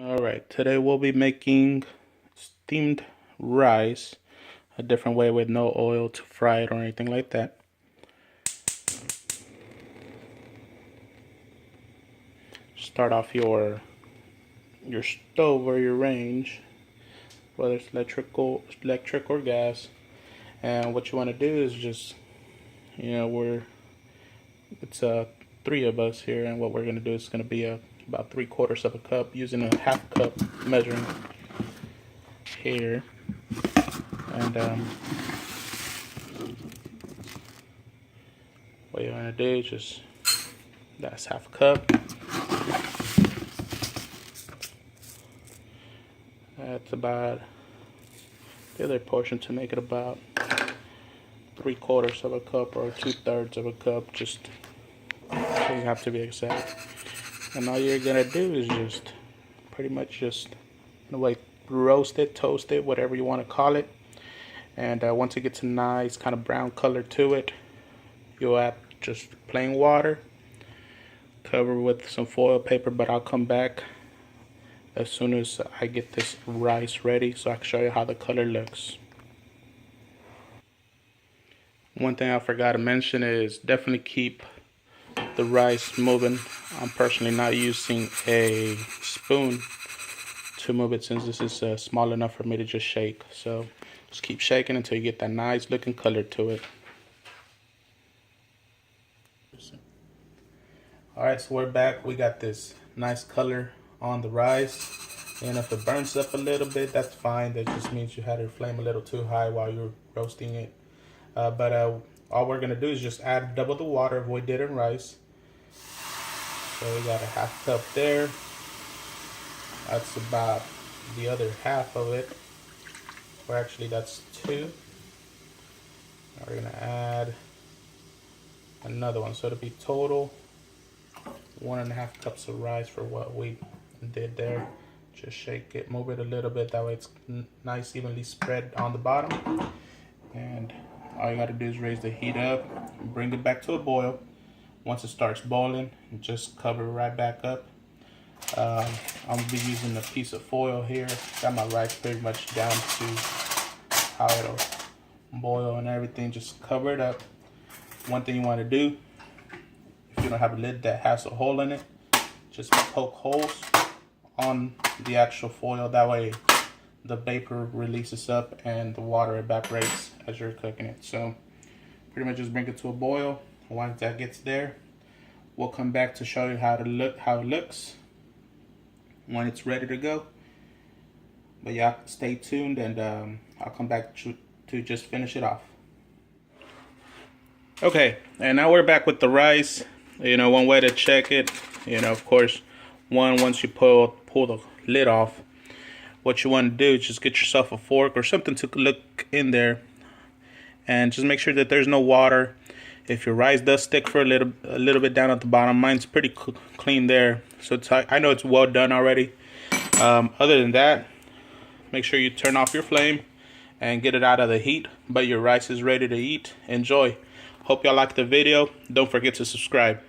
Alright, today we'll be making steamed rice a different way with no oil to fry it or anything like that. Start off your stove or your range, whether it's electric or gas. And what you want to do is just, it's three of us here, and what we're going to do is going to be about 3/4 of a cup, using a half cup measuring here. And what you're going to do is just, that's half a cup. That's about the other portion to make it about 3/4 of a cup or 2/3 of a cup. Just doesn't have to be exact. And all you're gonna do is just pretty much just in a way roast it, toast it, whatever you want to call it. And once it gets a nice kind of brown color to it, you'll add just plain water, cover with some foil paper. But I'll come back as soon as I get this rice ready so I can show you how the color looks. One thing I forgot to mention is definitely keep the rice moving. I'm personally not using a spoon to move it, since this is small enough for me to just shake. So just keep shaking until you get that nice looking color to it. Alright, so we're back. We got this nice color on the rice, and if it burns up a little bit, that's fine. That just means you had your flame a little too high while you're roasting it. But all we're gonna do is just add double the water of what we did in rice. So we got a half cup there. That's about the other half of it, or actually that's 2. Now we're gonna add another one, so it'll be total 1.5 cups of rice for what we did there. Just shake it, move it a little bit, that way it's nice evenly spread on the bottom. And all you gotta do is raise the heat up, bring it back to a boil. Once it starts boiling, just cover it right back up. I'm gonna be using a piece of foil here. Got my rice pretty much down to how it'll boil and everything. Just cover it up. One thing you want to do, if you don't have a lid that has a hole in it, just poke holes on the actual foil. That way the vapor releases up and the water evaporates as you're cooking it. So pretty much just bring it to a boil. Once that gets there, we'll come back to show you how it looks when it's ready to go. But yeah, stay tuned, and I'll come back to just finish it off. Okay, and now we're back with the rice. One way to check it, of course, once you pull the lid off, what you want to do is just get yourself a fork or something to look in there, and just make sure that there's no water. If your rice does stick for a little bit down at the bottom, mine's pretty clean there, so I know it's well done already. Other than that, make sure you turn off your flame and get it out of the heat, but your rice is ready to eat. Enjoy. Hope y'all liked the video. Don't forget to subscribe.